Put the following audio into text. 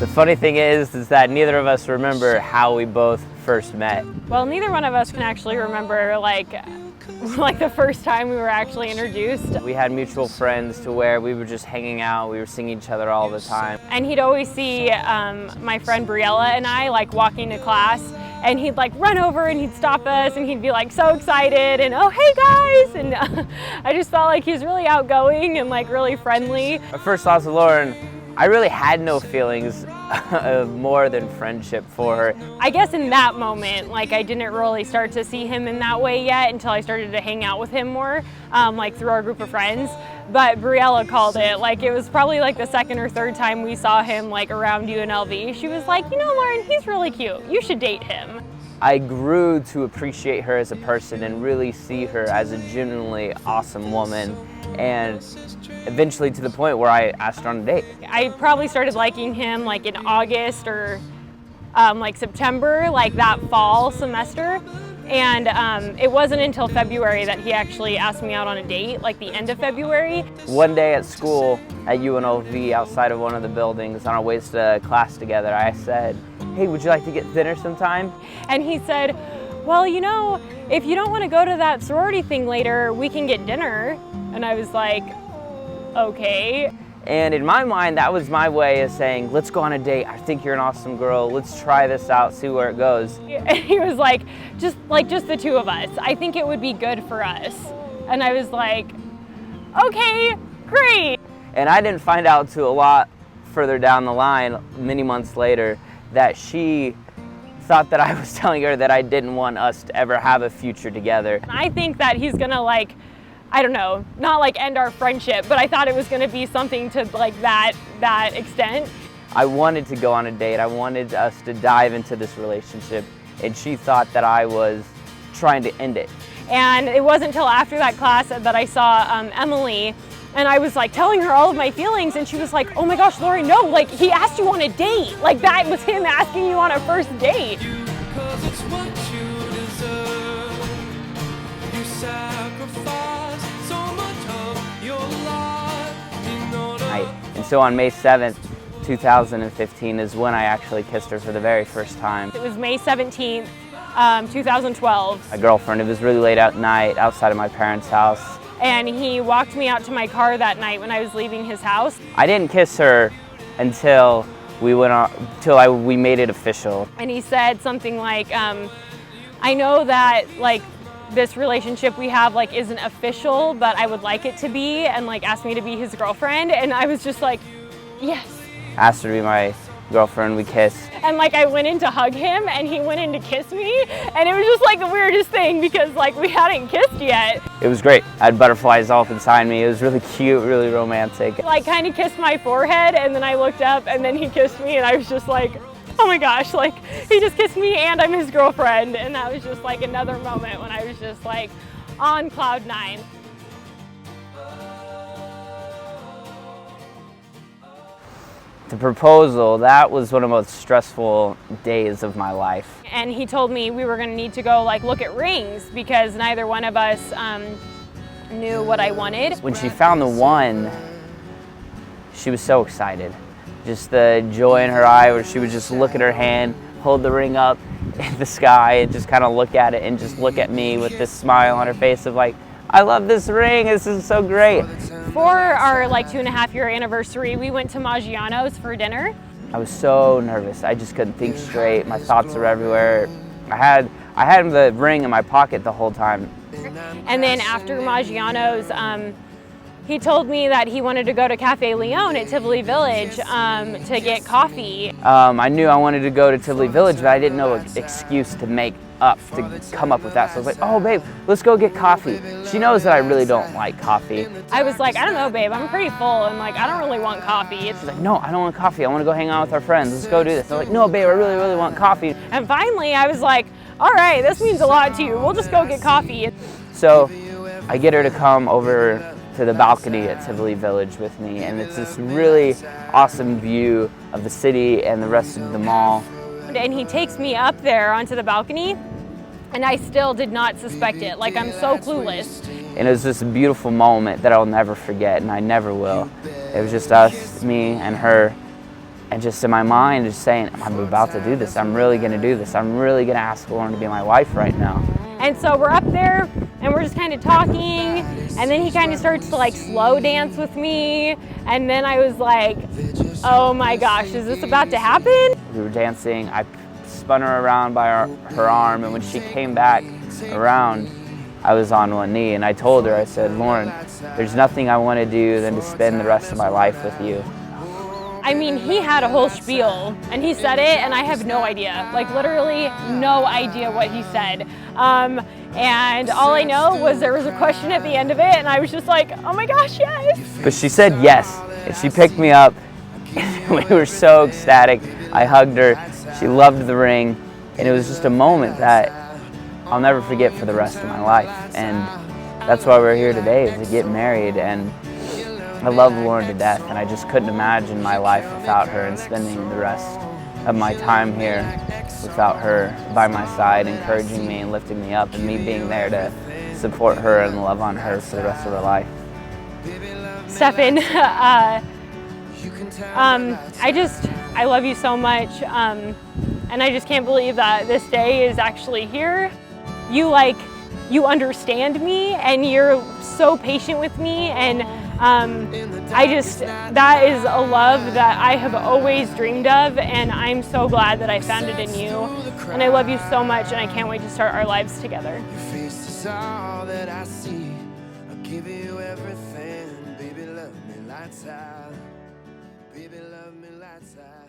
funny thing is that neither of us remember how we both first met. Well, neither one of us can actually remember like the first time we were actually introduced. We had mutual friends to where we were just hanging out, we were seeing each other all the time. And he'd always see my friend Briella and I like walking to class, and he'd like run over and he'd stop us and he'd be like so excited and oh hey guys, and I just felt like he was really outgoing and like really friendly. My first thoughts of Loren, I really had no feelings more than friendship for her. I guess in that moment, like I didn't really start to see him in that way yet until I started to hang out with him more, like through our group of friends. But Briella called it, like it was probably like the second or third time we saw him like around UNLV. She was like, you know, Loren, he's really cute. You should date him. I grew to appreciate her as a person and really see her as a genuinely awesome woman, and eventually to the point where I asked her on a date. I probably started liking him like in August or like September, like that fall semester. And it wasn't until February that he actually asked me out on a date, like the end of February. One day at school at UNLV, outside of one of the buildings, on our ways to class together, I said, hey, would you like to get dinner sometime? And he said, well, you know, if you don't want to go to that sorority thing later, we can get dinner. And I was like, okay. And in my mind, that was my way of saying, let's go on a date. I think you're an awesome girl. Let's try this out, see where it goes. And he was like just the two of us. I think it would be good for us. And I was like, okay, great. And I didn't find out till a lot further down the line, many months later, that she thought that I was telling her that I didn't want us to ever have a future together. I think that he's gonna like, I don't know, not like end our friendship, but I thought it was gonna be something to like that extent. I wanted to go on a date. I wanted us to dive into this relationship, and she thought that I was trying to end it. And it wasn't until after that class that I saw Emily, and I was like telling her all of my feelings, and she was like, oh my gosh, Loren, no, like he asked you on a date. Like that was him asking you on a first date. And so on May 7th, 2015 is when I actually kissed her for the very first time. It was May 17th, 2012. My girlfriend, it was really late at night outside of my parents' house. And he walked me out to my car that night when I was leaving his house. I didn't kiss her until we made it official. And he said something like, I know that like this relationship we have like isn't official, but I would like it to be, and like asked me to be his girlfriend. And I was just like, yes. Asked her to be my girlfriend, we kissed. And like I went in to hug him and he went in to kiss me, and it was just like the weirdest thing because like we hadn't kissed yet. It was great. I had butterflies all up inside me. It was really cute, really romantic. Like kind of kissed my forehead, and then I looked up and then he kissed me, and I was just like, oh my gosh, like he just kissed me and I'm his girlfriend. And that was just like another moment when I was just like on cloud nine. The proposal, that was one of the most stressful days of my life. And he told me we were gonna need to go like look at rings because neither one of us knew what I wanted. When she found the one, she was so excited. Just the joy in her eye where she would just look at her hand, hold the ring up in the sky and just kind of look at it and just look at me with this smile on her face of like, I love this ring, this is so great. For our like 2.5-year anniversary, we went to Maggiano's for dinner. I was so nervous, I just couldn't think straight, my thoughts were everywhere. I had the ring in my pocket the whole time. And then after Maggiano's, he told me that he wanted to go to Cafe Leon at Tivoli Village to get coffee. I knew I wanted to go to Tivoli Village, but I didn't know an excuse to make up to come up with that. So I was like, oh babe, let's go get coffee. She knows that I really don't like coffee. I was like, I don't know babe, I'm pretty full and like I don't really want coffee. She's like, no, I don't want coffee. I want to go hang out with our friends. Let's go do this. I'm like, no babe, I really, really want coffee. And finally I was like, all right, this means a lot to you. We'll just go get coffee. So I get her to come over to the balcony at Tivoli Village with me, and it's this really awesome view of the city and the rest of the mall. And he takes me up there onto the balcony, and I still did not suspect it. Like, I'm so clueless. And it was this beautiful moment that I'll never forget, and I never will. It was just us, me, and her, And just in my mind, just saying, I'm about to do this. I'm really going to do this. I'm really going to ask Loren to be my wife right now. And so we're up there and we're just kind of talking, and then he kind of starts to like slow dance with me, and then I was like, oh my gosh, is this about to happen? We were dancing. I spun her around by her arm, and when she came back around, I was on one knee, and I told her, I said, Loren, there's nothing I want to do than to spend the rest of my life with you. I mean, he had a whole spiel, and he said it, and I have no idea, like literally no idea what he said. And all I know was there was a question at the end of it, and I was just like, oh my gosh, yes. But she said yes, and she picked me up. We were so ecstatic. I hugged her. She loved the ring, and it was just a moment that I'll never forget for the rest of my life. And that's why we're here today, is to get married. And I love Loren to death, and I just couldn't imagine my life without her, and spending the rest of my time here without her by my side, encouraging me and lifting me up, and me being there to support her and love on her for the rest of her life. Stefan, I love you so much, and I just can't believe that this day is actually here. You understand me, and you're so patient with me, and that is a love that I have always dreamed of, and I'm so glad that I found it in you. And I love you so much, and I can't wait to start our lives together. Your face is all that I see. I'll give you everything. Baby, love me lights out. Baby, love me lights out.